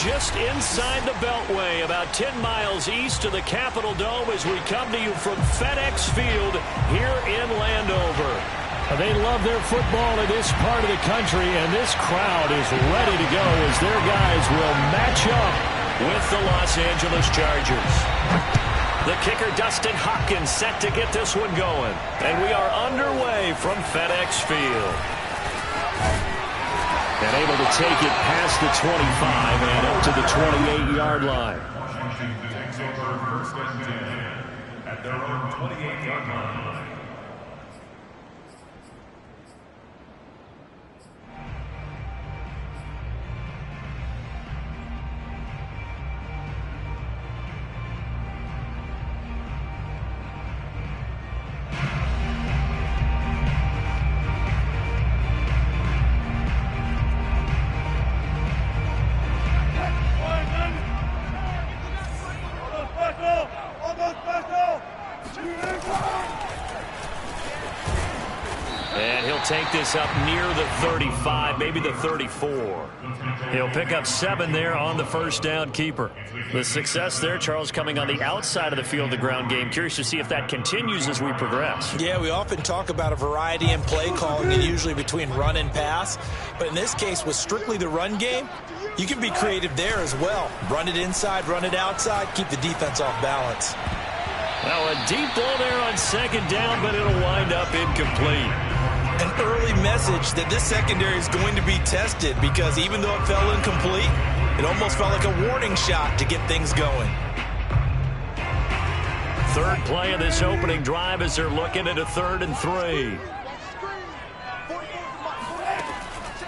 just inside the Beltway, about 10 miles east of the Capitol Dome as we come to you from FedEx Field here in Landover. They love their football in this part of the country, and this crowd is ready to go as their guys will match up with the Los Angeles Chargers. The kicker, Dustin Hopkins, set to get this one going. And we are underway from FedEx Field. And able to take it past the 25 and up to the 28-yard line. Washington takes over first and 10 at their own 28-yard line. Take this up near the 35, maybe the 34. He'll pick up 7 there on the first down keeper. The success there, Charles, coming on the outside of the field, the ground game. Curious to see if that continues as we progress. Yeah, we often talk about a variety in play calling, and usually between run and pass. But in this case, with strictly the run game, you can be creative there as well. Run it inside, run it outside, keep the defense off balance. Well, a deep ball there on second down, but it'll wind up incomplete. An early message that this secondary is going to be tested, because even though it fell incomplete, it almost felt like a warning shot to get things going. Third play of this opening drive as they're looking at a 3rd and 3.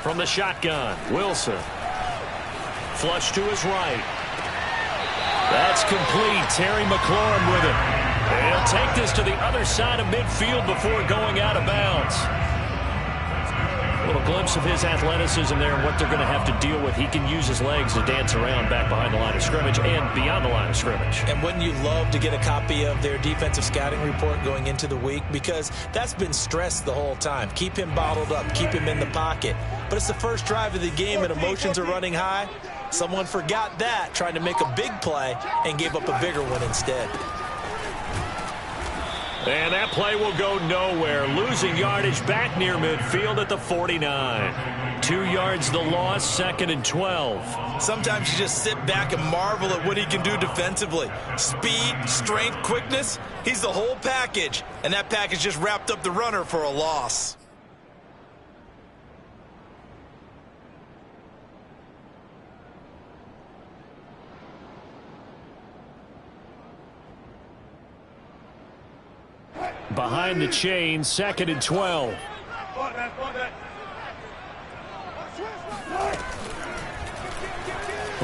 From the shotgun, Wilson. Flush to his right. That's complete. Terry McLaurin with it. And he'll take this to the other side of midfield before going out of bounds. A little glimpse of his athleticism there and what they're going to have to deal with. He can use his legs to dance around back behind the line of scrimmage and beyond the line of scrimmage. And wouldn't you love to get a copy of their defensive scouting report going into the week? Because that's been stressed the whole time. Keep him bottled up. Keep him in the pocket. But it's the first drive of the game and emotions are running high. Someone forgot that, trying to make a big play, and gave up a bigger one instead. And that play will go nowhere. Losing yardage back near midfield at the 49. 2 yards the loss, 2nd and 12. Sometimes you just sit back and marvel at what he can do defensively. Speed, strength, quickness, he's the whole package. And that package just wrapped up the runner for a loss. Behind the chain, 2nd and 12.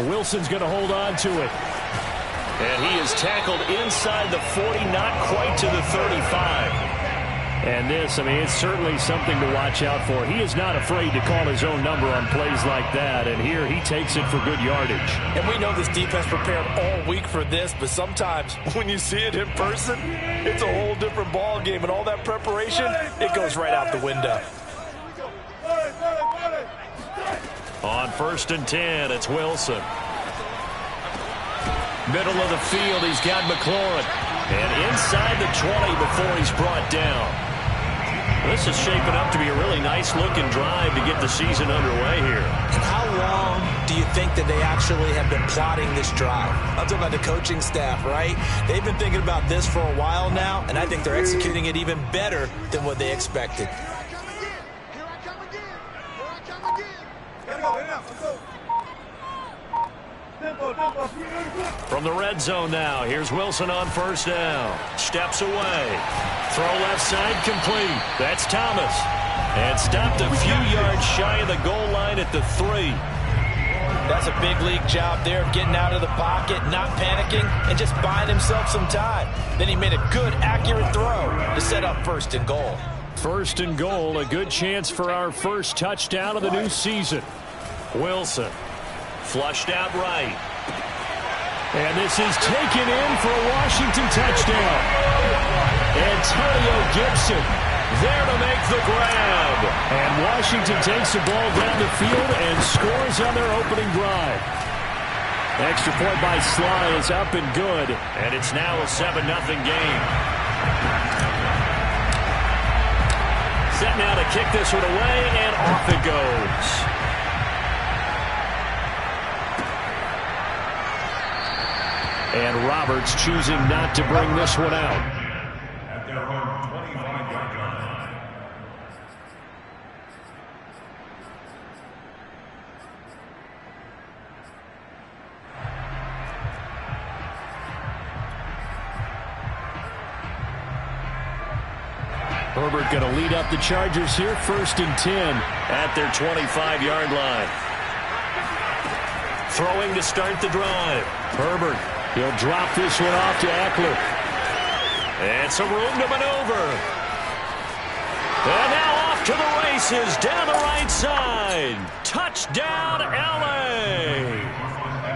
Wilson's going to hold on to it. And he is tackled inside the 40, not quite to the 35. And this, I mean, it's certainly something to watch out for. He is not afraid to call his own number on plays like that. And here he takes it for good yardage. And we know this defense prepared all week for this, but sometimes when you see it in person, it's a whole different ball game. And all that preparation, it goes right out the window. On 1st and 10, it's Wilson. Middle of the field, he's got McLaurin. And inside the 20 before he's brought down. This is shaping up to be a really nice-looking drive to get the season underway here. And how long do you think that they actually have been plotting this drive? I'm talking about the coaching staff, right? They've been thinking about this for a while now, and I think they're executing it even better than what they expected. From the red zone now, here's Wilson on 1st down. Steps away. Throw left side complete. That's Thomas. And stopped a few yards shy of the goal line at the 3. That's a big league job there of getting out of the pocket, not panicking, and just buying himself some time. Then he made a good, accurate throw to set up 1st and goal. 1st and goal, a good chance for our first touchdown of the new season. Wilson. Flushed out right. And this is taken in for a Washington touchdown. Antonio Gibson there to make the grab. And Washington takes the ball down the field and scores on their opening drive. Extra point by Sly is up and good. And it's now a 7-0 game. Set now to kick this one away, and off it goes. And Roberts choosing not to bring this one out. At their own 25-yard line. Herbert going to lead up the Chargers here, 1st and 10 at their 25-yard line. Throwing to start the drive. Herbert, he'll drop this one off to Eckler. And some room to maneuver. And now off to the races down the right side. Touchdown, L.A.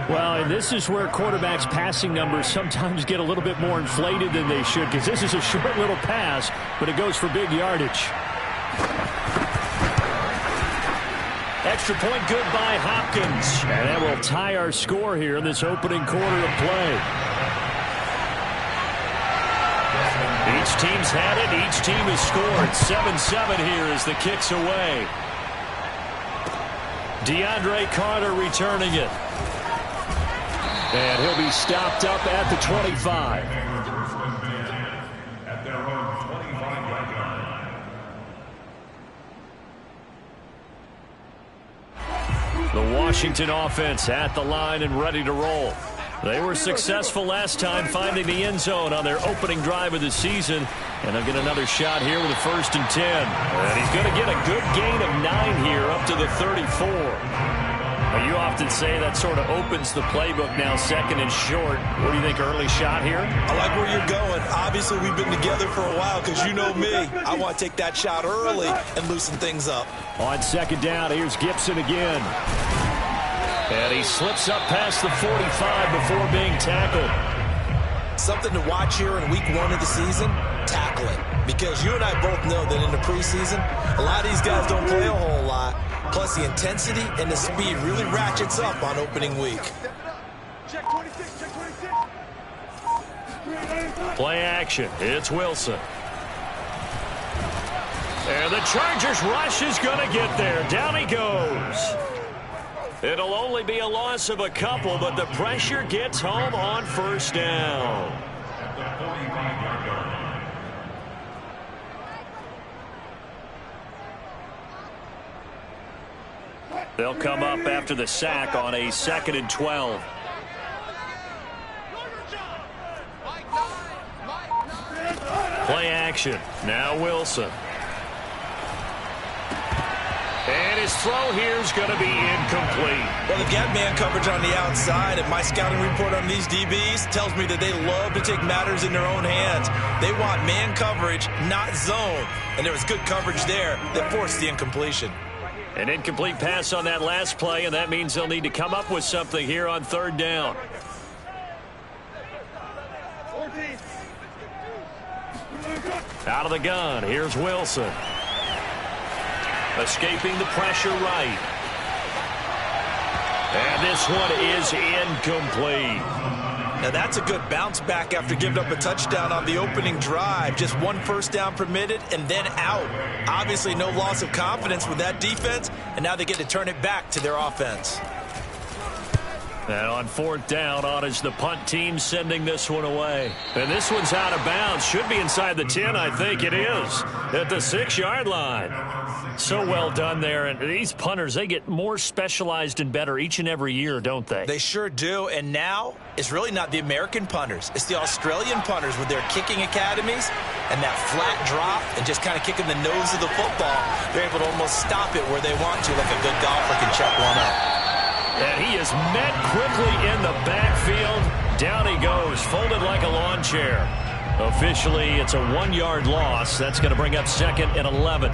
Well, and this is where quarterbacks' passing numbers sometimes get a little bit more inflated than they should, because this is a short little pass, but it goes for big yardage. Extra point good by Hopkins. And that will tie our score here in this opening quarter of play. Each team's had it. Each team has scored. 7-7 here as the kick's away. DeAndre Carter returning it. And he'll be stopped up at the 25. At their own 25-yard line. The Washington offense at the line and ready to roll. They were successful last time finding the end zone on their opening drive of the season. And they'll get another shot here with a 1st and 10. And he's going to get a good gain of 9 here up to the 34. You often say that sort of opens the playbook now, 2nd and short. What do you think, early shot here? I like where you're going. Obviously, we've been together for a while because you know me. I want to take that shot early and loosen things up. On 2nd down, here's Gibson again. And he slips up past the 45 before being tackled. Something to watch here in week 1 of the season, tackling. Because you and I both know that in the preseason, a lot of these guys don't play a whole lot. Plus, the intensity and the speed really ratchets up on opening week. Play action. It's Wilson. And the Chargers rush is going to get there. Down he goes. It'll only be a loss of a couple, but the pressure gets home on 1st down. At the 45-yard line. They'll come up after the sack on a 2nd and 12. Play action. Now Wilson. And his throw here is going to be incomplete. Well, they've got man coverage on the outside, and my scouting report on these DBs tells me that they love to take matters in their own hands. They want man coverage, not zone. And there was good coverage there that forced the incompletion. An incomplete pass on that last play, and that means they'll need to come up with something here on 3rd down. Out of the gun, here's Wilson. Escaping the pressure right. And this one is incomplete. Now that's a good bounce back after giving up a touchdown on the opening drive. Just 1 first down permitted and then out. Obviously no loss of confidence with that defense, and now they get to turn it back to their offense. And on 4th down, on is the punt team sending this one away. And this one's out of bounds. Should be inside the 10, I think it is. At the 6-yard line. So well done there. And these punters, they get more specialized and better each and every year, don't they? They sure do. And now, it's really not the American punters. It's the Australian punters with their kicking academies and that flat drop and just kind of kicking the nose of the football. They're able to almost stop it where they want to, like a good golfer can check one up. And he is met quickly in the backfield. Down he goes, folded like a lawn chair. Officially, it's a 1-yard loss. That's going to bring up 2nd and 11.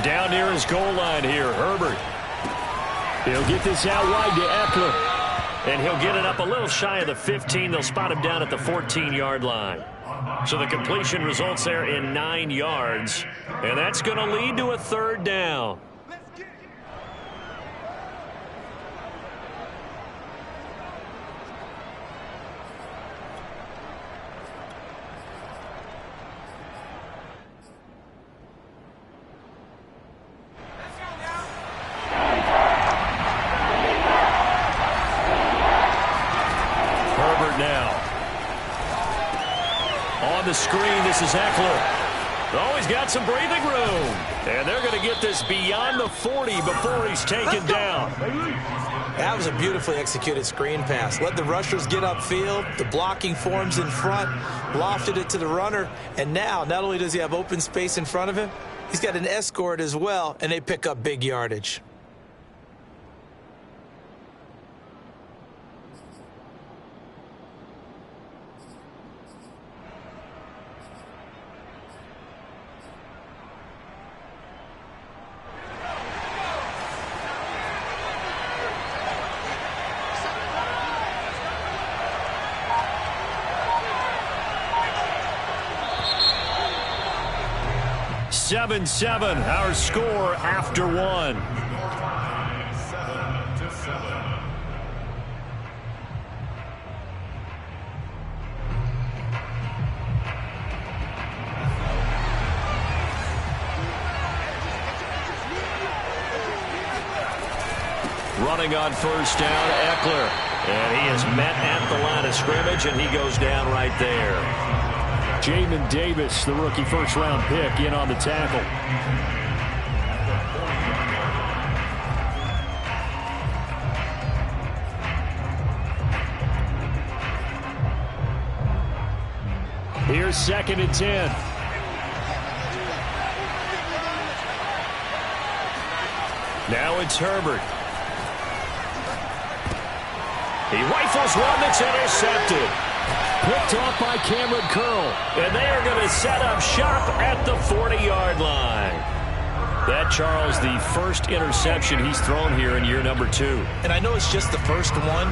From down near his goal line here, Herbert. He'll get this out wide to Eckler. And he'll get it up a little shy of the 15. They'll spot him down at the 14-yard line. So the completion results there in 9 yards. And that's going to lead to a third down. The screen, this is Eckler. Oh, he's got some breathing room. And they're going to get this beyond the 40 before he's taken down. That was a beautifully executed screen pass. Let the rushers get upfield. The blocking forms in front. Lofted it to the runner. And now, not only does he have open space in front of him, he's got an escort as well, and they pick up big yardage. Seven, our score after one. Running on first down, Eckler. And he is met at the line of scrimmage, and he goes down right there. Jamin Davis, the rookie first-round pick, in on the tackle. Here's 2nd and 10. Now it's Herbert. He rifles one that's intercepted. Picked off by Cameron Curl. And they are going to set up shop at the 40-yard line. That, Charles, the first interception he's thrown here in year number 2. And I know it's just the first one,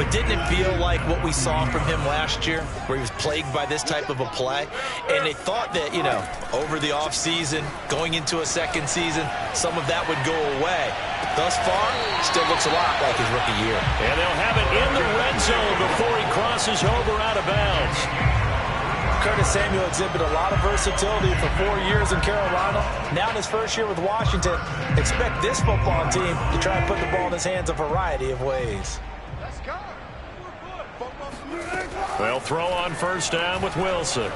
but didn't it feel like what we saw from him last year, where he was plagued by this type of a play? And they thought that, you know, over the offseason, going into a second season, some of that would go away. Thus far, still looks a lot like his rookie year. And they'll have it in the red zone before he crosses over out of bounds. Curtis Samuel exhibited a lot of versatility for 4 years in Carolina. Now in his first year with Washington, expect this football team to try and put the ball in his hands a variety of ways. They'll throw on first down with Wilson.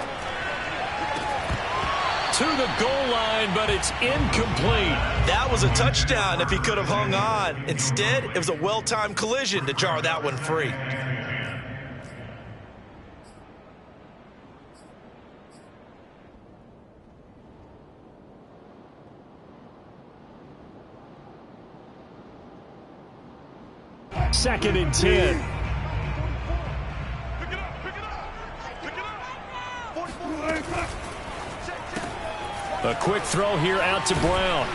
To the goal line, but it's incomplete. That was a touchdown if he could have hung on. Instead, it was a well-timed collision to jar that one free. Second and 10. A quick throw here out to Brown.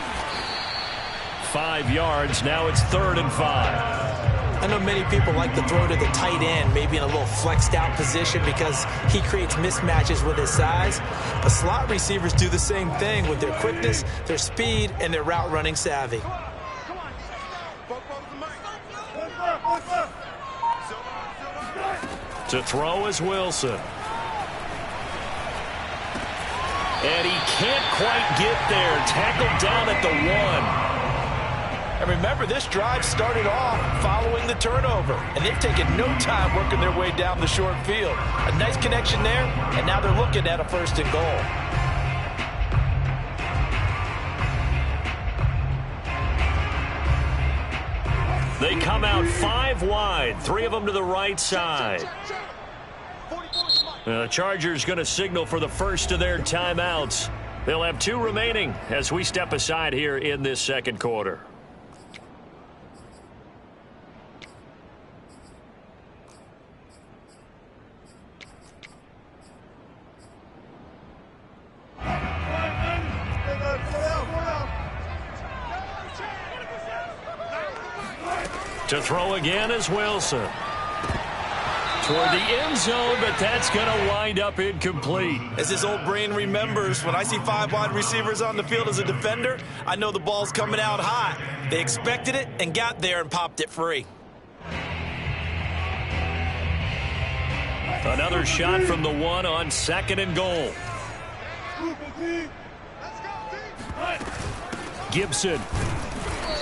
5 yards. Now it's 3rd and 5. I know many people like to throw to the tight end, maybe in a little flexed out position because he creates mismatches with his size. But slot receivers do the same thing with their quickness, their speed, and their route running savvy. To throw is Wilson. And he can't quite get there. Tackled down at the 1. And remember, this drive started off following the turnover. And they've taken no time working their way down the short field. A nice connection there, and now they're looking at a 1st and goal. They come out 5 wide, 3 of them to the right side. The Chargers going to signal for the first of their timeouts. They'll have 2 remaining as we step aside here in this second quarter. To throw again is Wilson. Toward the end zone, but that's going to wind up incomplete. As his old brain remembers, when I see 5 wide receivers on the field as a defender, I know the ball's coming out hot. They expected it and got there and popped it free. Another shot from the 1 on 2nd and goal. Gibson.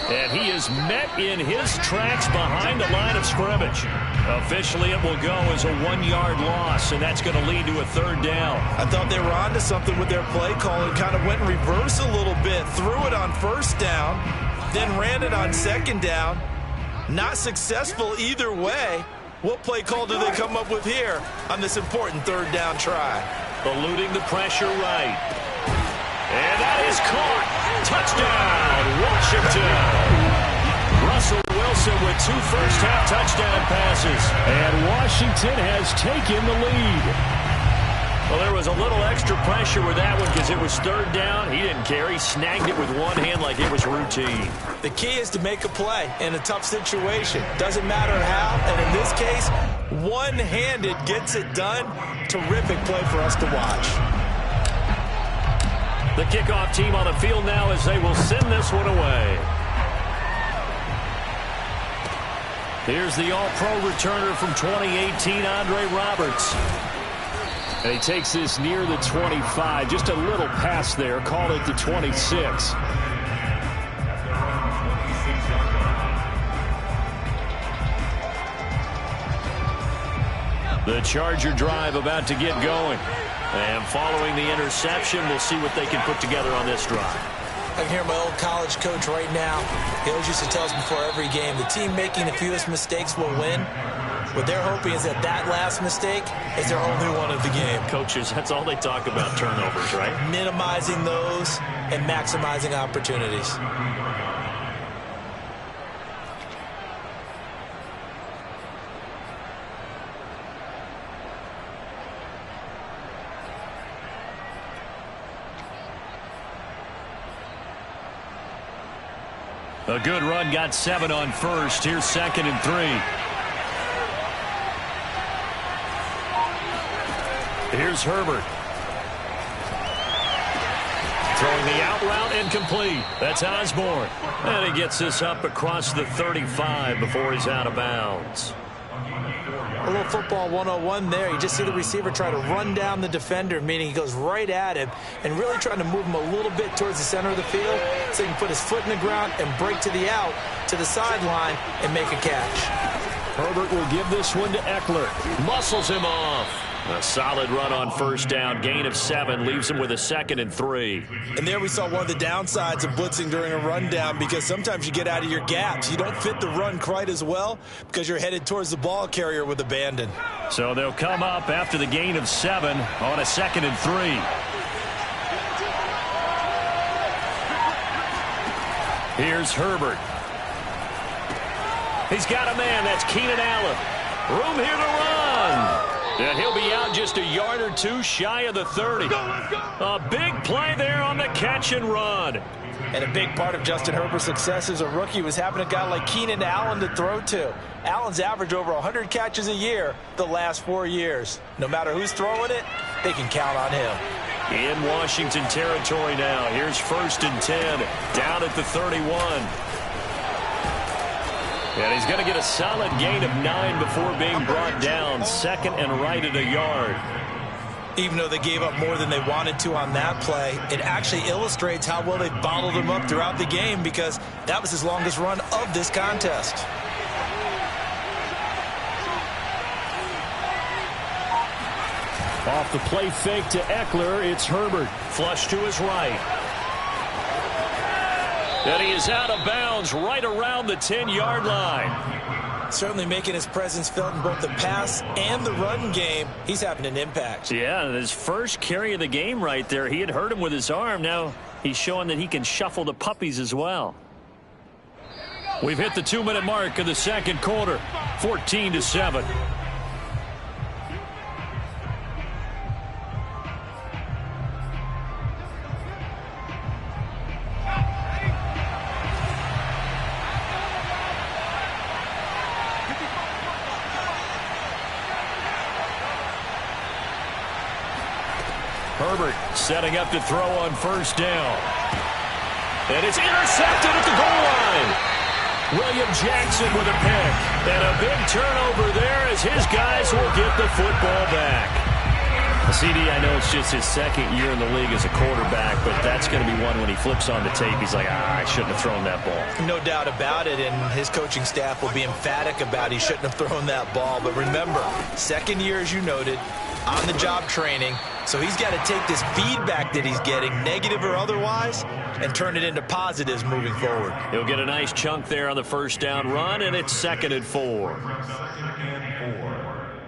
And he is met in his tracks behind the line of scrimmage. Officially, it will go as a 1-yard loss, and that's going to lead to a 3rd down. I thought they were onto something with their play call and kind of went in reverse a little bit. Threw it on 1st down, then ran it on 2nd down. Not successful either way. What play call do they come up with here on this important 3rd down try? Eluding the pressure right. And that is caught. Touchdown, Washington. Russell Wilson with 2 first-half touchdown passes. And Washington has taken the lead. Well, there was a little extra pressure with that one because it was 3rd down. He didn't care. He snagged it with one hand like it was routine. The key is to make a play in a tough situation. Doesn't matter how, and in this case, one-handed gets it done. Terrific play for us to watch. The kickoff team on the field now as they will send this one away. Here's the All-Pro returner from 2018, Andre Roberts. And he takes this near the 25. Just a little pass there. Call it the 26. The Charger drive about to get going. And following the interception, we'll see what they can put together on this drive. I can hear my old college coach right now. He always used to tell us before every game, the team making the fewest mistakes will win. What they're hoping is that that last mistake is their only one of the game. Coaches, that's all they talk about, turnovers, right? Minimizing those and maximizing opportunities. A good run, got 7 on 1st. Here's 2nd and 3. Here's Herbert. Throwing the out route incomplete. That's Osborne. And he gets this up across the 35 before he's out of bounds. A little football 101 there. You just see the receiver try to run down the defender, meaning he goes right at him and really trying to move him a little bit towards the center of the field so he can put his foot in the ground and break to the out, to the sideline, and make a catch. Herbert will give this one to Eckler. Muscles him off. A solid run on 1st down. Gain of 7 leaves him with a 2nd and 3. And there we saw one of the downsides of blitzing during a rundown because sometimes you get out of your gaps. You don't fit the run quite as well because you're headed towards the ball carrier with abandon. So they'll come up after the gain of 7 on a 2nd and 3. Here's Herbert. He's got a man. That's Keenan Allen. Room here to run. And he'll be out just a yard or 2 shy of the 30. A big play there on the catch and run. And a big part of Justin Herbert's success as a rookie was having a guy like Keenan Allen to throw to. Allen's averaged over 100 catches a year the last 4 years. No matter who's throwing it, they can count on him. In Washington territory now. Here's 1st and 10. Down at the 31. And he's going to get a solid gain of 9 before being brought down. 2nd and right at a yard. Even though they gave up more than they wanted to on that play, it actually illustrates how well they bottled him up throughout the game because that was his longest run of this contest. Off the play fake to Eckler, it's Herbert. Flush to his right. And he is out of bounds right around the 10-yard line. Certainly making his presence felt in both the pass and the run game. He's having an impact. Yeah, his first carry of the game right there. He had hurt him with his arm. Now he's showing that he can shuffle the puppies as well. We've hit the 2-minute mark of the 2nd quarter. 14-7. Herbert setting up to throw on first down. And it's intercepted at the goal line. William Jackson with a pick. And a big turnover there as his guys will get the football back. CD, I know it's just his second year in the league as a quarterback, but that's going to be one when he flips on the tape. He's like, I shouldn't have thrown that ball. No doubt about it, and his coaching staff will be emphatic about he shouldn't have thrown that ball. But remember, second year, as you noted, on-the-job training, so he's got to take this feedback that he's getting, negative or otherwise, and turn it into positives moving forward. He'll get a nice chunk there on the first down run, and it's 2nd and 4.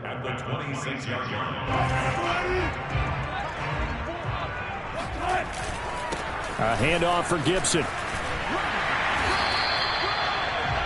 At the 26-yard line. A handoff for Gibson.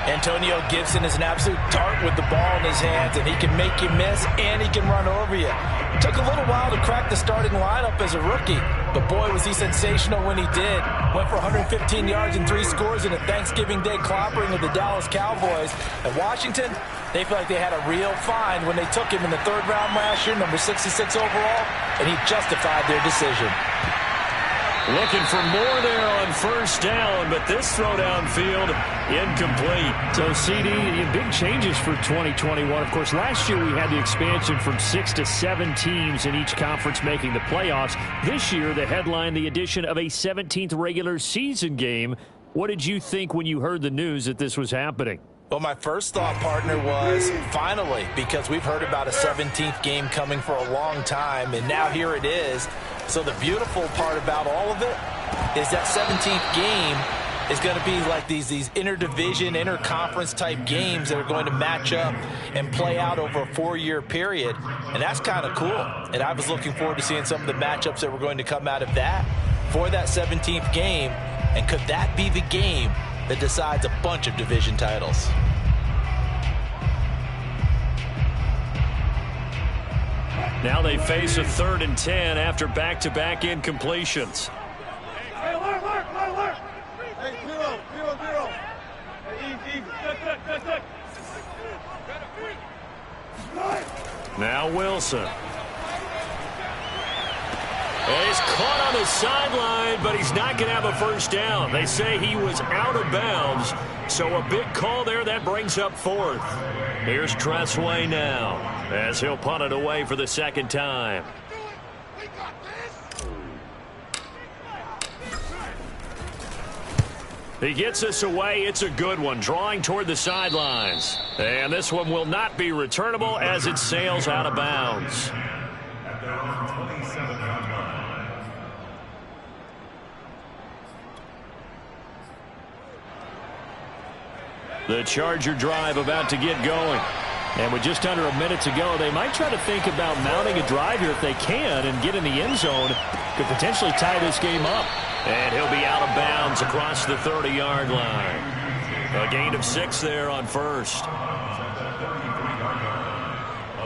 Antonio Gibson is an absolute dart with the ball in his hands, and he can make you miss, and he can run over you. It took a little while to crack the starting lineup as a rookie, but boy, was he sensational when he did. Went for 115 yards and 3 scores in a Thanksgiving Day clobbering of the Dallas Cowboys. And Washington, they feel like they had a real find when they took him in the 3rd round last year, number 66 overall, and he justified their decision. Looking for more there on first down, but this throw downfield incomplete. So, CD, big changes for 2021. Of course, last year we had the expansion from 6 to 7 teams in each conference making the playoffs. This year, the headline, the addition of a 17th regular season game. What did you think when you heard the news that this was happening? Well, my first thought, partner, was finally, because we've heard about a 17th game coming for a long time, and now here it is. So the beautiful part about all of it is that 17th game is going to be like these interdivision, interconference type games that are going to match up and play out over a 4-year period. And that's kind of cool. And I was looking forward to seeing some of the matchups that were going to come out of that for that 17th game. And could that be the game that decides a bunch of division titles? Now they face a 3rd and 10 after back-to-back incompletions. Hey, alert. Hey, zero. Hey, Now Wilson. He's caught on the sideline, but he's not going to have a first down. They say he was out of bounds, so a big call there that brings up 4th. Here's Tressway now, as he'll punt it away for the 2nd time. He gets us away. It's a good one, drawing toward the sidelines. And this one will not be returnable as it sails out of bounds. At their own 27-yard line. The Charger drive about to get going. And with just under a minute to go, they might try to think about mounting a drive here if they can and get in the end zone. Could potentially tie this game up. And he'll be out of bounds across the 30-yard line. A gain of 6 there on first. A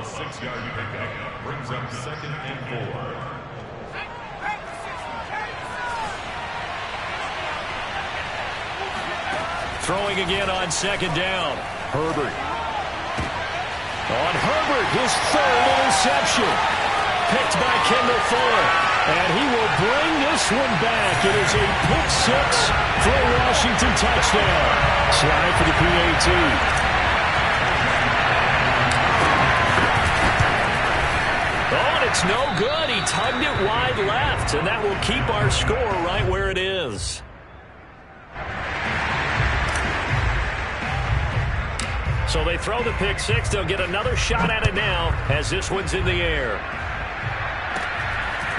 6-yard pickup brings up 2nd and 4. Throwing again on 2nd down. Herbert. On Herbert, his 3rd interception. Picked by Kendall Fuller. And he will bring this one back. It is a pick-6 for a Washington touchdown. Slide for the PAT. Oh, and it's no good. He tugged it wide left, and that will keep our score right where it is. So they throw the pick-6. They'll get another shot at it now as this one's in the air.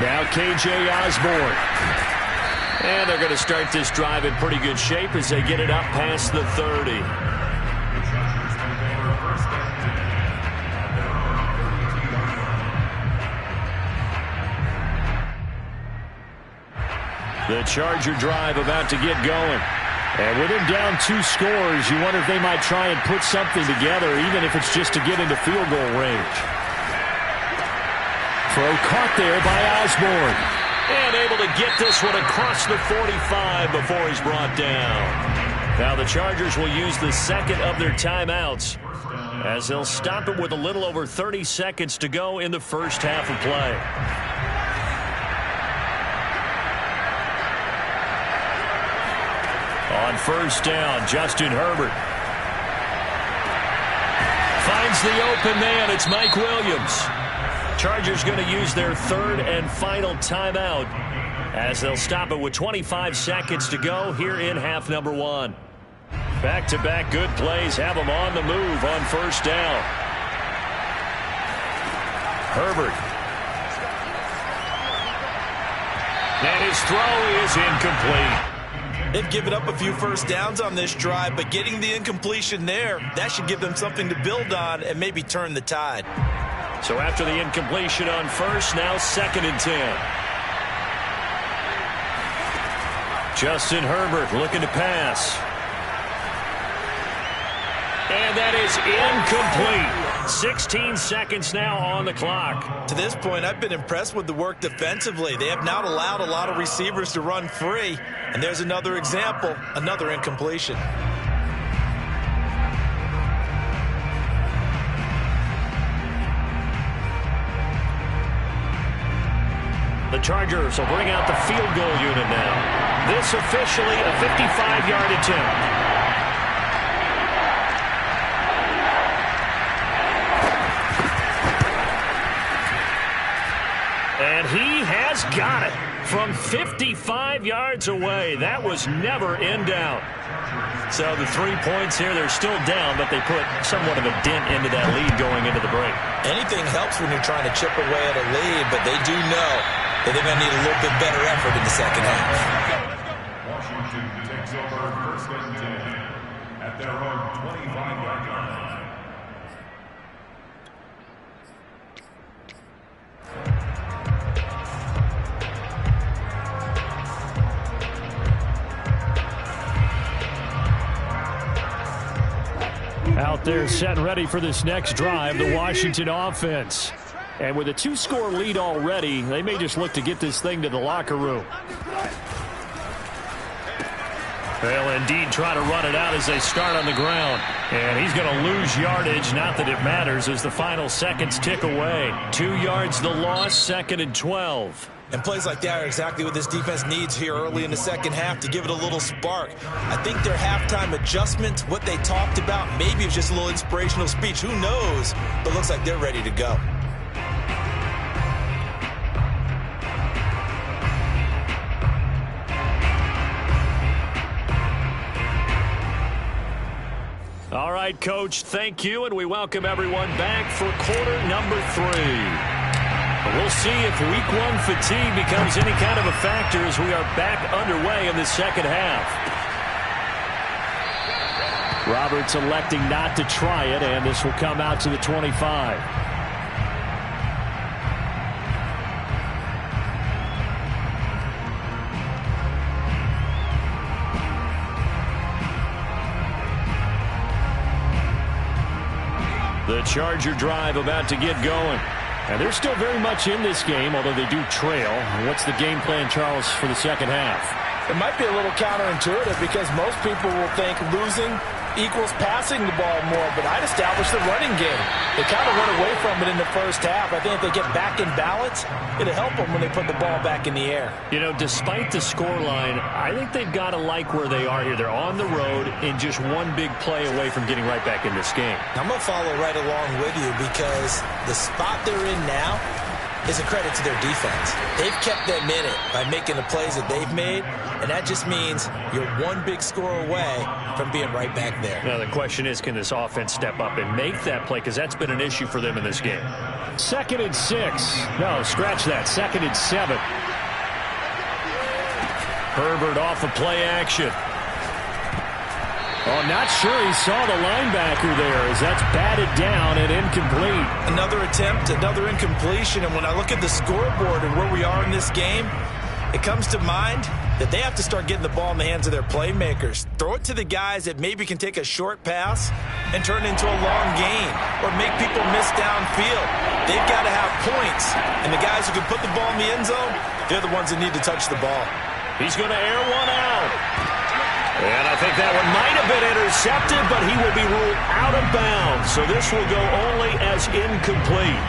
Now K.J. Osborne. And they're going to start this drive in pretty good shape as they get it up past the 30. The Charger drive about to get going. And with him down 2 scores, you wonder if they might try and put something together, even if it's just to get into field goal range. Throw caught there by Osborne. And able to get this one across the 45 before he's brought down. Now the Chargers will use the 2nd of their timeouts as they'll stop it with a little over 30 seconds to go in the first half of play. On first down, Justin Herbert finds the open man. It's Mike Williams. Chargers going to use their third and final timeout as they'll stop it with 25 seconds to go here in half number one. Back-to-back good plays have them on the move on first down. Herbert. And his throw is incomplete. They've given up a few first downs on this drive, but getting the incompletion there, that should give them something to build on and maybe turn the tide. So after the incompletion on first, now 2nd and 10. Justin Herbert looking to pass. And that is incomplete. 16 seconds now on the clock. To this point, I've been impressed with the work defensively. They have not allowed a lot of receivers to run free. And there's another example, another incompletion. The Chargers will bring out the field goal unit now. This officially a 55-yard attempt. And he has got it from 55 yards away. That was never in doubt. So the 3 points here, they're still down, but they put somewhat of a dent into that lead going into the break. Anything helps when you're trying to chip away at a lead, but they do know that they're going to need a little bit better effort in the second half. Washington takes over first and 10 at their own 25-yard line. Out there set and ready for this next drive, the Washington offense. And with a 2-score lead already, they may just look to get this thing to the locker room. They'll indeed try to run it out as they start on the ground. And he's going to lose yardage, not that it matters, as the final seconds tick away. 2 yards the loss, 2nd and 12. And plays like that are exactly what this defense needs here early in the second half to give it a little spark. I think their halftime adjustment, what they talked about, maybe it was just a little inspirational speech. Who knows? But looks like they're ready to go. All right, Coach, thank you, and we welcome everyone back for quarter number 3. We'll see if week 1 fatigue becomes any kind of a factor as we are back underway in the second half. Roberts electing not to try it, and this will come out to the 25. The Charger drive about to get going. And they're still very much in this game, although they do trail. What's the game plan, Charles, for the second half? It might be a little counterintuitive because most people will think losing equals passing the ball more, but I'd establish the running game. They kind of run away from it in the first half. I think if they get back in balance, it'll help them when they put the ball back in the air. You know, despite the scoreline, I think they've got to like where they are here. They're on the road and just one big play away from getting right back in this game. I'm going to follow right along with you because the spot they're in now is a credit to their defense. They've kept them in it by making the plays that they've made, and that just means you're one big score away from being right back there. Now, the question is, can this offense step up and make that play? Because that's been an issue for them in this game. 2nd and 6. No, scratch that. 2nd and 7. Herbert off of play action. Oh, not sure he saw the linebacker there as that's batted down and incomplete. Another attempt, another incompletion, and when I look at the scoreboard and where we are in this game, it comes to mind that they have to start getting the ball in the hands of their playmakers. Throw it to the guys that maybe can take a short pass and turn it into a long gain or make people miss downfield. They've got to have points, and the guys who can put the ball in the end zone, they're the ones that need to touch the ball. He's going to air one out. And I think that one might have been intercepted, but he will be ruled out of bounds. So this will go only as incomplete.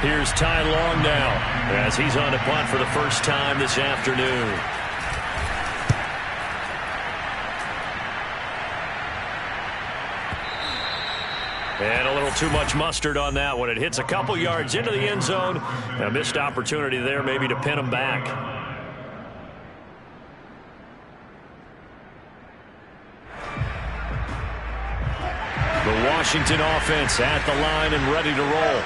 Here's Ty Long now as he's on to punt for the first time this afternoon. And a little too much mustard on that one. It hits a couple yards into the end zone. A missed opportunity there maybe to pin them back. The Washington offense at the line and ready to roll.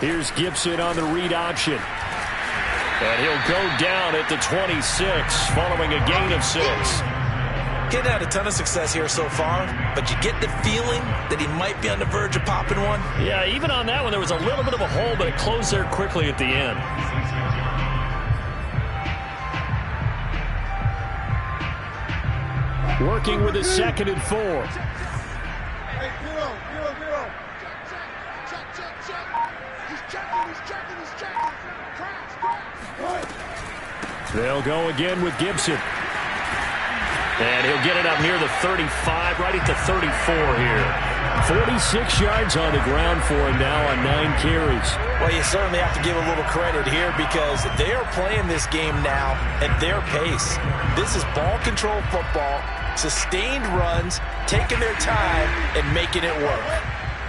Here's Gibson on the read option. And he'll go down at the 26 following a gain of 6. Getting had a ton of success here so far, but you get the feeling that he might be on the verge of popping one. Yeah, even on that one, there was a little bit of a hole, but it closed there quickly at the end. Working with his 2nd and 4. Hey, zero. Check. He's checking. Crash. They'll go again with Gibson. And he'll get it up near the 35, right at the 34 here. 46 yards on the ground for him now on 9 carries. Well, you certainly have to give a little credit here because they are playing this game now at their pace. This is ball control football, sustained runs, taking their time and making it work.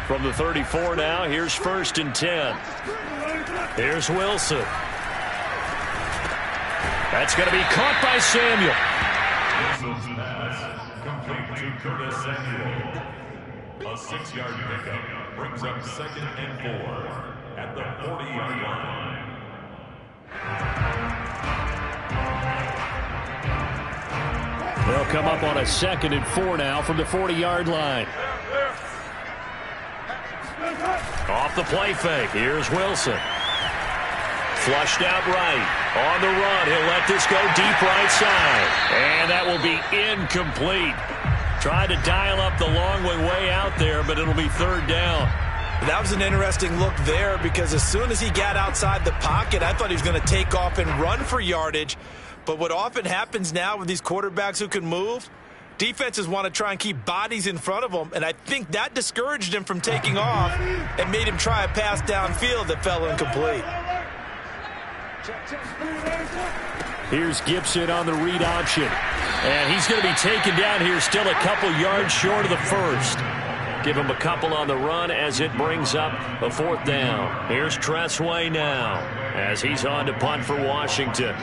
From the 34 now, here's 1st and 10. Here's Wilson. That's going to be caught by Samuel. Wilson's pass complete to Curtis Samuel. A 6-yard pickup brings up 2nd and 4 at the 40-yard line. They'll come up on a 2nd and 4 now from the 40-yard line. Off the play fake. Here's Wilson. Flushed out right. On the run. He'll let this go deep right side. And that will be incomplete. Tried to dial up the long way out there, but it'll be 3rd down. That was an interesting look there because as soon as he got outside the pocket, I thought he was going to take off and run for yardage. But what often happens now with these quarterbacks who can move, defenses want to try and keep bodies in front of them, and I think that discouraged him from taking off and made him try a pass downfield that fell incomplete. Here's Gibson on the read option. And he's going to be taken down here still a couple yards short of the 1st. Give him a couple on the run as it brings up a 4th down. Here's Tressway now as he's on to punt for Washington.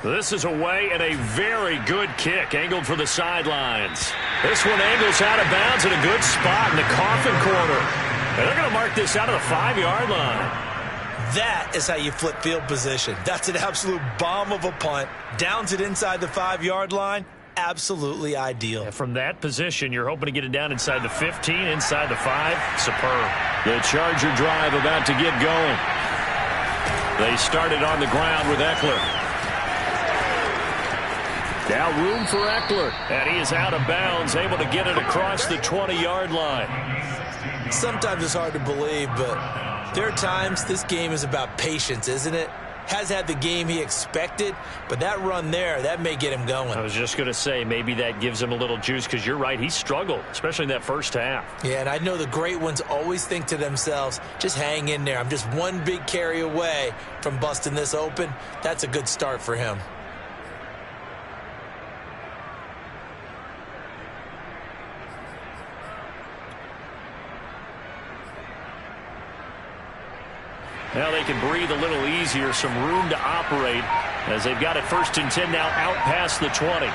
This is away and a very good kick angled for the sidelines. This one angles out of bounds in a good spot in the coffin corner. And they're going to mark this out of the 5-yard line. That is how you flip field position. That's an absolute bomb of a punt. Downs it inside the 5-yard line. Absolutely ideal. And from that position, you're hoping to get it down inside the 15, inside the 5. Superb. The Charger drive about to get going. They started on the ground with Eckler. Now room for Eckler, and he is out of bounds, able to get it across the 20-yard line. Sometimes it's hard to believe, but there are times this game is about patience, isn't it? Has had the game he expected, but that run there, that may get him going. I was just going to say, maybe that gives him a little juice, because you're right, he struggled, especially in that first half. Yeah, and I know the great ones always think to themselves, just hang in there. I'm just one big carry away from busting this open. That's a good start for him. Now they can breathe a little easier, some room to operate as they've got it 1st and 10 now out past the 20.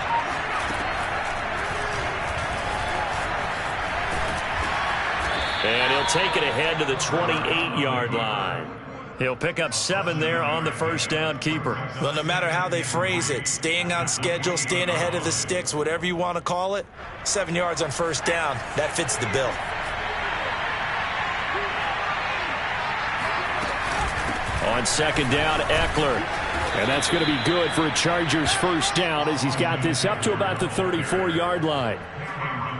And he'll take it ahead to the 28-yard line. He'll pick up 7 there on the 1st down keeper. Well, no matter how they phrase it, staying on schedule, staying ahead of the sticks, whatever you want to call it, 7 yards on 1st down, that fits the bill. On 2nd down, Eckler. And that's going to be good for a Chargers 1st down as he's got this up to about the 34-yard line.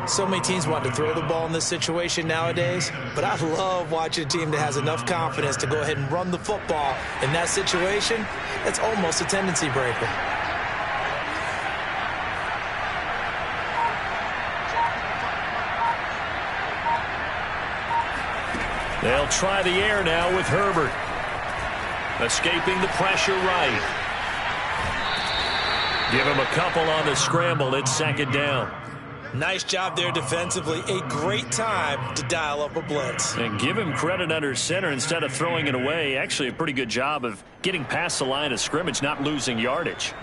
So many teams want to throw the ball in this situation nowadays, but I love watching a team that has enough confidence to go ahead and run the football. In that situation, that's almost a tendency breaker. They'll try the air now with Herbert. Escaping the pressure right. Give him a couple on the scramble. It's second down. Nice job there defensively. A great time to dial up a blitz. And give him credit under center instead of throwing it away. Actually a pretty good job of getting past the line of scrimmage, not losing yardage.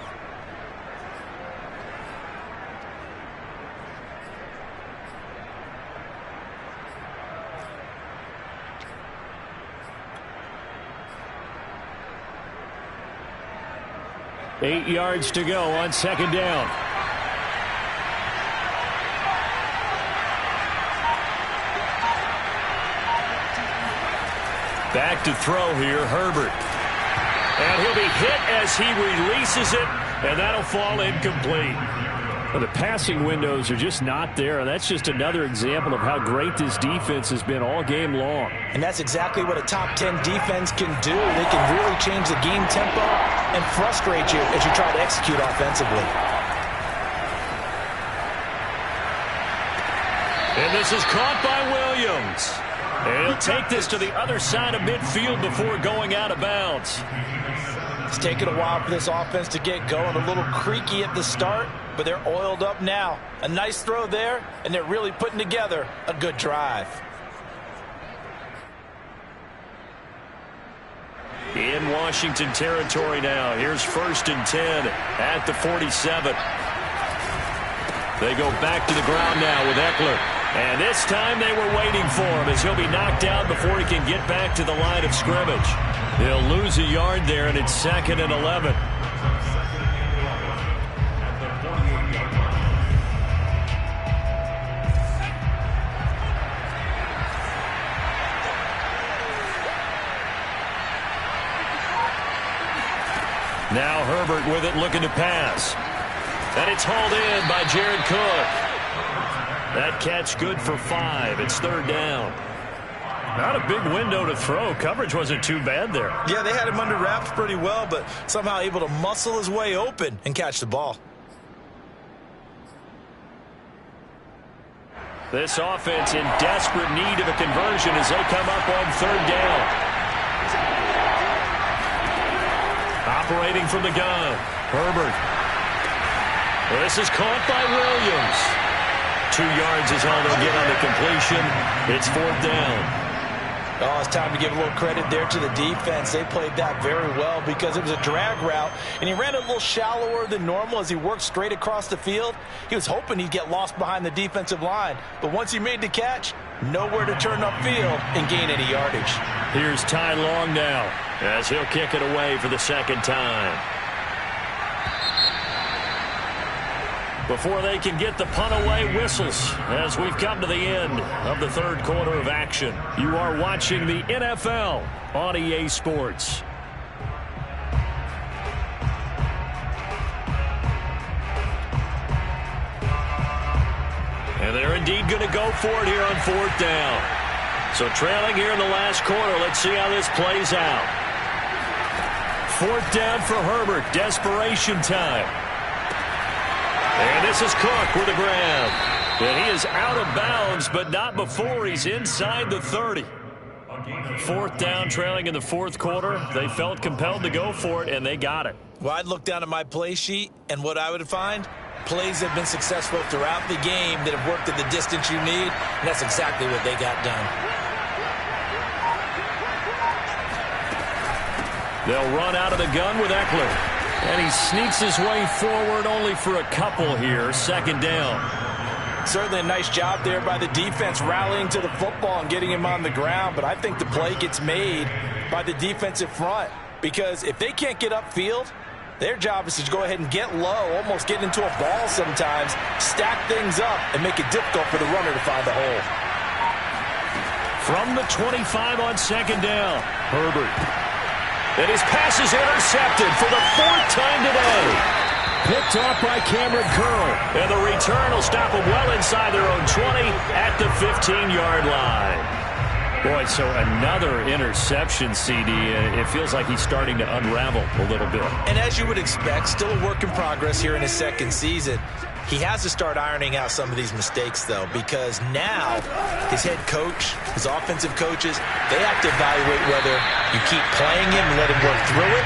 Eight yards to go on second down. Back to throw here, Herbert. And he'll be hit as he releases it, and that'll fall incomplete. Well, the passing windows are just not there, and that's just another example of how great this defense has been all game long. And that's exactly what a top 10 defense can do. They can really change the game tempo and frustrate you as you try to execute offensively. And this is caught by Williams. And he'll take this to the other side of midfield before going out of bounds. It's taken a while for this offense to get going. A little creaky at the start, but they're oiled up now. A nice throw there, and they're really putting together a good drive. In Washington territory now. Here's 1st and 10 at the 47. They go back to the ground now with Eckler. And this time they were waiting for him as he'll be knocked down before he can get back to the line of scrimmage. They'll lose a yard there, and it's 2nd and 11. Now Herbert with it, looking to pass. And it's hauled in by Jared Cook. That catch good for 5. It's 3rd down. Not a big window to throw. Coverage wasn't too bad there. Yeah, they had him under wraps pretty well, but somehow able to muscle his way open and catch the ball. This offense in desperate need of a conversion as they come up on 3rd down. Operating from the gun, Herbert. This is caught by Williams. 2 yards is all they'll get on the completion. It's 4th down. Oh, it's time to give a little credit there to the defense. They played that very well because it was a drag route, and he ran a little shallower than normal as he worked straight across the field. He was hoping he'd get lost behind the defensive line, but once he made the catch, nowhere to turn upfield and gain any yardage. Here's Ty Long now as he'll kick it away for the 2nd time. Before they can get the punt away, whistles as we've come to the end of the 3rd quarter of action. You are watching the NFL on EA Sports. And they're indeed going to go for it here on 4th down. So trailing here in the last quarter, let's see how this plays out. 4th down for Herbert, desperation time. And this is Cook with a grab. And he is out of bounds, but not before he's inside the 30. 4th down, trailing in the 4th quarter. They felt compelled to go for it, and they got it. Well, I'd look down at my play sheet, and what I would find, plays have been successful throughout the game that have worked at the distance you need, and that's exactly what they got done. They'll run out of the gun with Eckler. And he sneaks his way forward only for a couple here. 2nd down. Certainly a nice job there by the defense rallying to the football and getting him on the ground. But I think the play gets made by the defensive front. Because if they can't get upfield, their job is to go ahead and get low, almost get into a ball sometimes, stack things up, and make it difficult for the runner to find the hole. From the 25 on 2nd down, Herbert. And his pass is intercepted for the 4th time today. Picked off by Cameron Curl. And the return will stop him well inside their own 20 at the 15-yard line. Boy, so another interception, CD. It feels like he's starting to unravel a little bit. And as you would expect, still a work in progress here in his 2nd season. He has to start ironing out some of these mistakes, though, because now his head coach, his offensive coaches, they have to evaluate whether you keep playing him and let him work through it,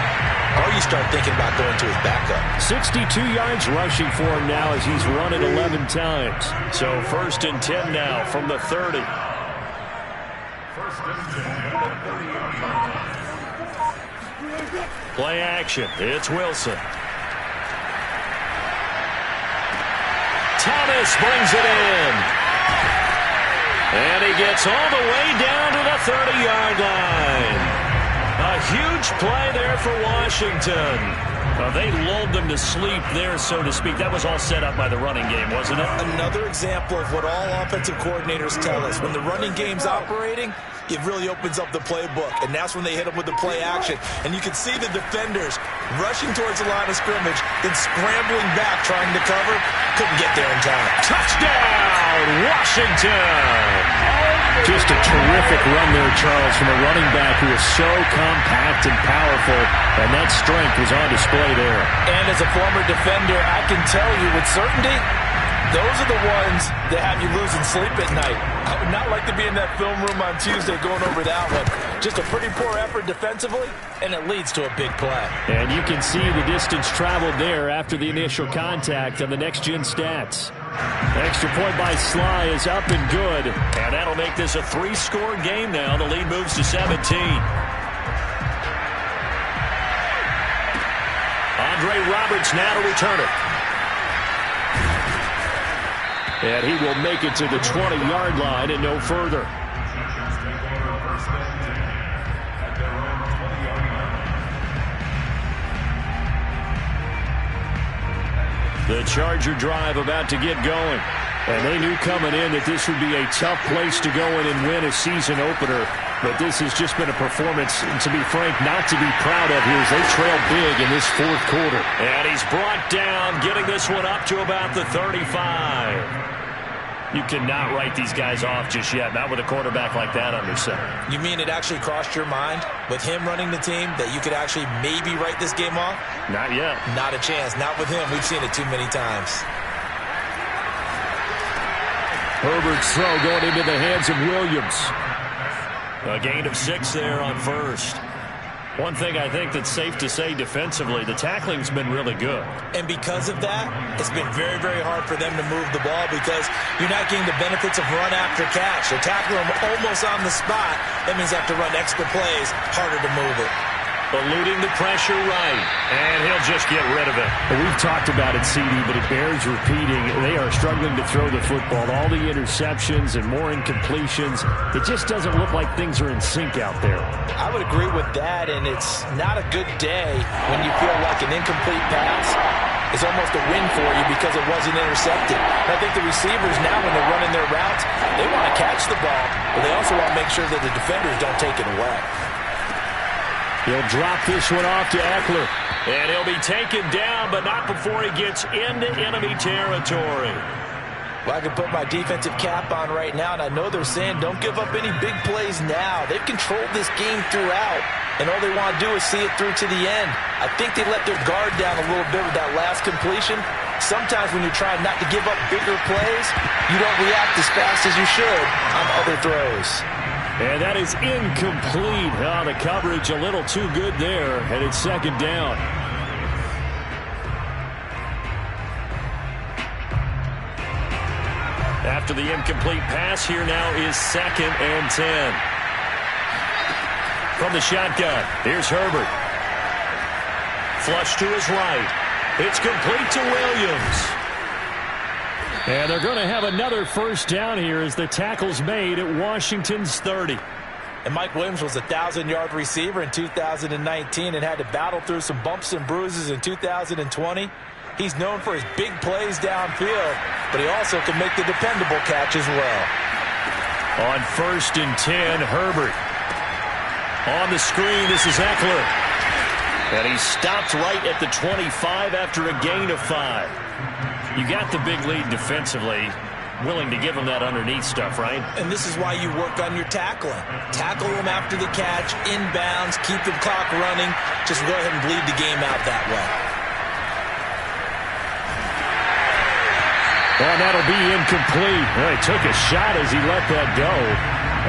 or you start thinking about going to his backup. 62 yards rushing for him now as he's run it 11 times. So 1st and 10 now from the 30. Play action. It's Wilson. Thomas brings it in. And he gets all the way down to the 30-yard line. A huge play there for Washington. They lulled them to sleep there, so to speak. That was all set up by the running game, wasn't it? Another example of what all offensive coordinators tell us. When the running game's operating, it really opens up the playbook, and that's when they hit them with the play action. And you can see the defenders rushing towards the line of scrimmage, then scrambling back, trying to cover. Couldn't get there in time. Touchdown, Washington! Just a terrific run there, Charles, from a running back who is so compact and powerful, and that strength was on display there. And as a former defender, I can tell you with certainty, those are the ones that have you losing sleep at night. I would not like to be in that film room on Tuesday going over that one. Just a pretty poor effort defensively, and it leads to a big play. And you can see the distance traveled there after the initial contact on the next-gen stats. Extra point by Sly is up and good, and that'll make this a 3-score game now. The lead moves to 17. Andre Roberts now to return it. And he will make it to the 20-yard line and no further. The Charger drive about to get going. And they knew coming in that this would be a tough place to go in and win a season opener. But this has just been a performance, to be frank, not to be proud of here as they trail big in this 4th quarter. And he's brought down, getting this one up to about the 35. You cannot write these guys off just yet, not with a quarterback like that under center. You mean it actually crossed your mind with him running the team that you could actually maybe write this game off? Not yet. Not a chance. Not with him. We've seen it too many times. Herbert's throw going into the hands of Williams. A gain of 6 there on 1st. One thing I think that's safe to say defensively, the tackling's been really good. And because of that, it's been very, very hard for them to move the ball because you're not getting the benefits of run after catch. They're tackling them almost on the spot. That means they have to run extra plays, harder to move it. Eluding the pressure right, and he'll just get rid of it. Well, we've talked about it, CD, but it bears repeating. They are struggling to throw the football. All the interceptions and more incompletions. It just doesn't look like things are in sync out there. I would agree with that, and it's not a good day when you feel like an incomplete pass is almost a win for you because it wasn't intercepted. And I think the receivers now, when they're running their routes, they want to catch the ball, but they also want to make sure that the defenders don't take it away. He'll drop this one off to Eckler. And he'll be taken down, but not before he gets into enemy territory. Well, I can put my defensive cap on right now, and I know they're saying don't give up any big plays now. They've controlled this game throughout, and all they want to do is see it through to the end. I think they let their guard down a little bit with that last completion. Sometimes when you're trying not to give up bigger plays, you don't react as fast as you should on other throws. And that is incomplete. Oh, the coverage a little too good there, and it's 2nd down. After the incomplete pass, here now is 2nd and 10. From the shotgun, here's Herbert. Flush to his right. It's complete to Williams. And they're going to have another 1st down here as the tackle's made at Washington's 30. And Mike Williams was a 1,000-yard receiver in 2019 and had to battle through some bumps and bruises in 2020. He's known for his big plays downfield, but he also can make the dependable catch as well. On 1st and 10, Herbert. On the screen, this is Eckler. And he stopped right at the 25 after a gain of 5. You got the big lead defensively, willing to give him that underneath stuff, right? And this is why you work on your tackling. Tackle him after the catch, inbounds, keep the clock running. Just go ahead and bleed the game out that way. And that'll be incomplete. Well, he took a shot as he let that go.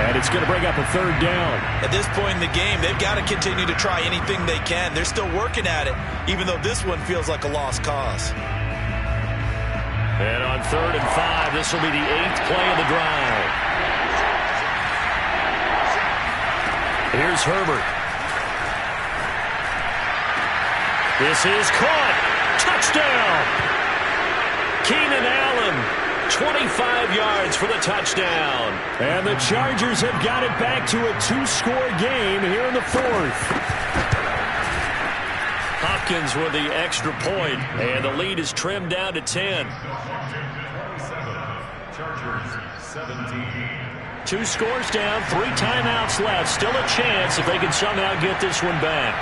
And it's going to bring up a third down. At this point in the game, they've got to continue to try anything they can. They're still working at it, even though this one feels like a lost cause. And on 3rd and 5, this will be the 8th play of the drive. Here's Herbert. This is caught. Touchdown. Keenan Allen, 25 yards for the touchdown. And the Chargers have got it back to a 2-score game here in the 4th. Hopkins with the extra point, and the lead is trimmed down to 10. Chargers 17. 2 scores down, 3 timeouts left. Still a chance if they can somehow get this one back.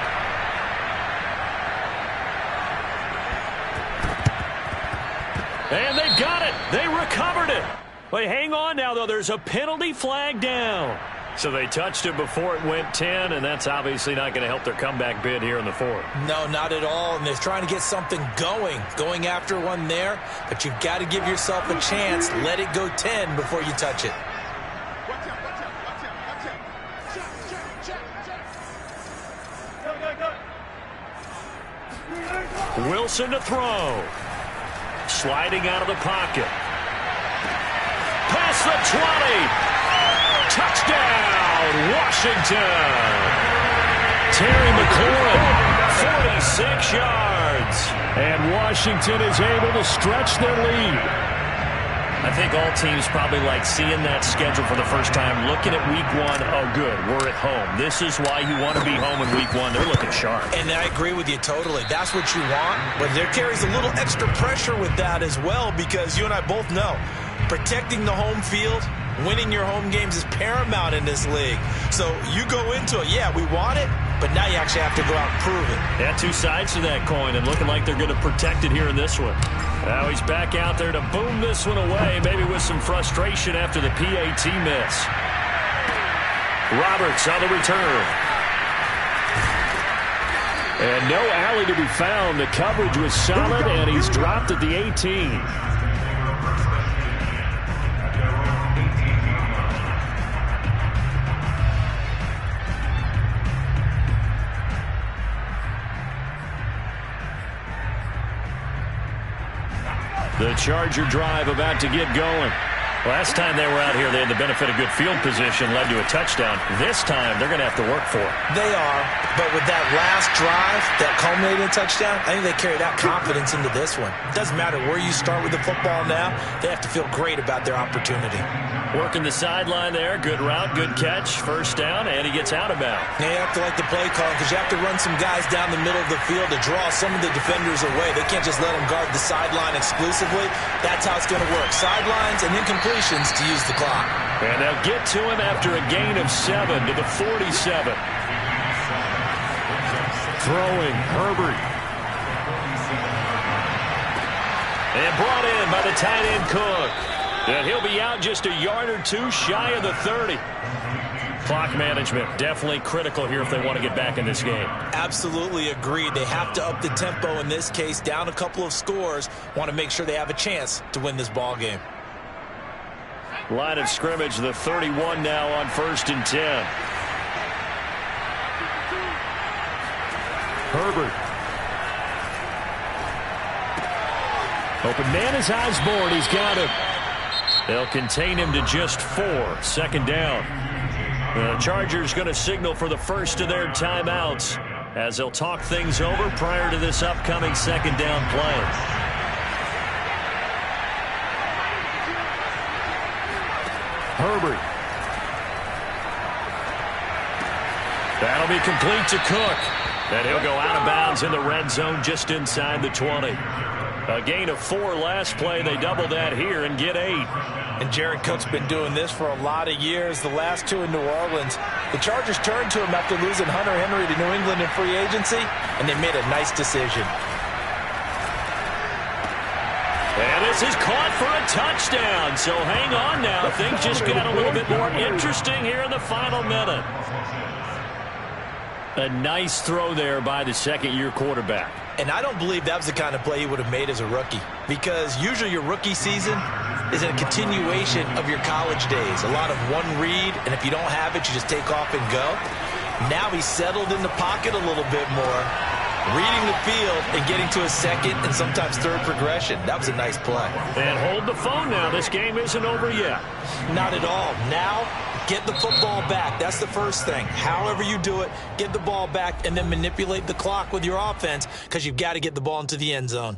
And they've got it. They recovered it. But hang on now, though. There's a penalty flag down. So they touched it before it went 10, and that's obviously not going to help their comeback bid here in the 4th. No, not at all. And they're trying to get something going after one there. But you've got to give yourself a chance. Let it go 10 before you touch it. Watch out, watch out, watch out, watch out. Check. Wilson to throw. Sliding out of the pocket. Past the 20. Touchdown, Washington. Terry McLaurin, 46 yards. And Washington is able to stretch their lead. I think all teams probably like seeing that schedule for the first time, looking at week 1. Oh, good, we're at home. This is why you want to be home in week 1. They're looking sharp. And I agree with you totally. That's what you want. But there carries a little extra pressure with that as well, because you and I both know protecting the home field, winning your home games is paramount in this league. So you go into it, yeah, we want it, but now you actually have to go out and prove it. Yeah, 2 sides to that coin, and looking like they're going to protect it here in this one. Now he's back out there to boom this one away, maybe with some frustration after the PAT miss. Roberts on the return. And no alley to be found. The coverage was solid, and he's dropped at the 18. The Charger drive about to get going. Last time they were out here, they had the benefit of good field position, led to a touchdown. This time, they're going to have to work for it. They are, but with that last drive, that culminating touchdown, I think they carried out confidence into this one. It doesn't matter where you start with the football now. They have to feel great about their opportunity. Working the sideline there. Good route, good catch. First down, and he gets out of bounds. Now you have to like the play call because you have to run some guys down the middle of the field to draw some of the defenders away. They can't just let them guard the sideline exclusively. That's how it's going to work. Sidelines and incompletions to use the clock. And they'll get to him after a gain of 7 to the 47. Throwing, Herbert. And brought in by the tight end Cook. And he'll be out just a yard or 2 shy of the 30. Clock management definitely critical here if they want to get back in this game. Absolutely agreed. They have to up the tempo in this case, down a couple of scores. Want to make sure they have a chance to win this ball game. Line of scrimmage, the 31 now on 1st and 10. Herbert. Open man is Osborne. He's got him. They'll contain him to just 4. 2nd down. The Chargers going to signal for the first of their timeouts as they'll talk things over prior to this upcoming 2nd down play. Herbert. That'll be complete to Cook. And he'll go out of bounds in the red zone just inside the 20. A gain of 4 last play. They double that here and get 8. And Jared Cook's been doing this for a lot of years. The last 2 in New Orleans. The Chargers turned to him after losing Hunter Henry to New England in free agency, and they made a nice decision. And this is caught for a touchdown. So hang on now. Things just got a little bit more interesting here in the final minute. A nice throw there by the second-year quarterback. And I don't believe that was the kind of play he would have made as a rookie, because usually your rookie season is a continuation of your college days. A lot of one read, and if you don't have it, you just take off and go. Now he's settled in the pocket a little bit more, reading the field and getting to a second and sometimes third progression. That was a nice play. And hold the phone now. This game isn't over yet. Not at all. Now, get the football back. That's the first thing. However you do it, get the ball back and then manipulate the clock with your offense, because you've got to get the ball into the end zone.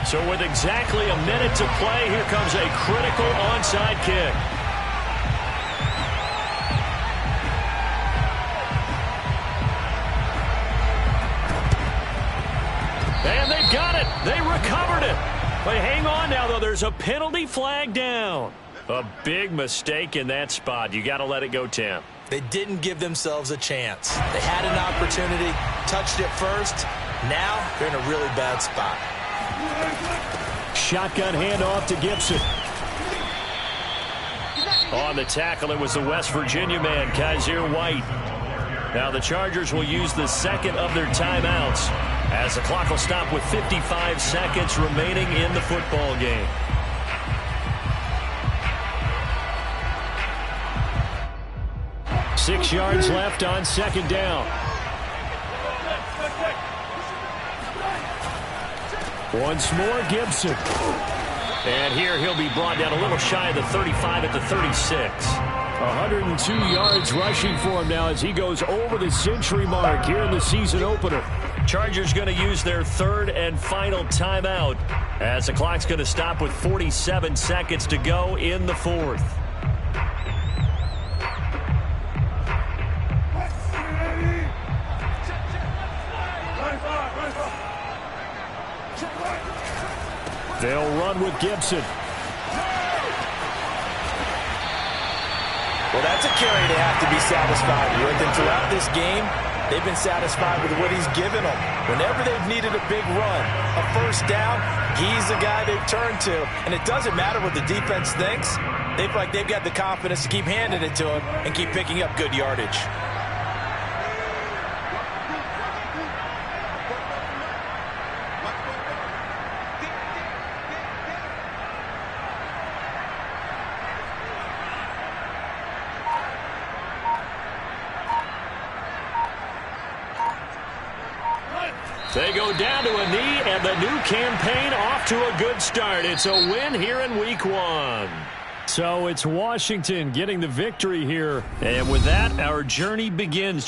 So with exactly a minute to play, here comes a critical onside kick. And they got it. They recovered it. But hang on now, though. There's a penalty flag down. A big mistake in that spot. You got to let it go, Tim. They didn't give themselves a chance. They had an opportunity, touched it first. Now they're in a really bad spot. Shotgun handoff to Gibson. On the tackle, it was the West Virginia man, Kaiser White. Now the Chargers will use the second of their timeouts, as the clock will stop with 55 seconds remaining in the football game. Six yards left on second down. Once more, Gibson. And here he'll be brought down a little shy of the 35 at the 36. 102 yards rushing for him now as he goes over the century mark here in the season opener. Chargers going to use their third and final timeout, as the clock's going to stop with 47 seconds to go in the fourth. They'll run with Gibson. Well, that's a carry they have to be satisfied with. And throughout this game, they've been satisfied with what he's given them. Whenever they've needed a big run, a first down, he's the guy they've turned to. And it doesn't matter what the defense thinks. They feel like they've got the confidence to keep handing it to him and keep picking up good yardage. They go down to a knee, and the new campaign off to a good start. It's a win here in Week 1. So it's Washington getting the victory here. And with that, our journey begins.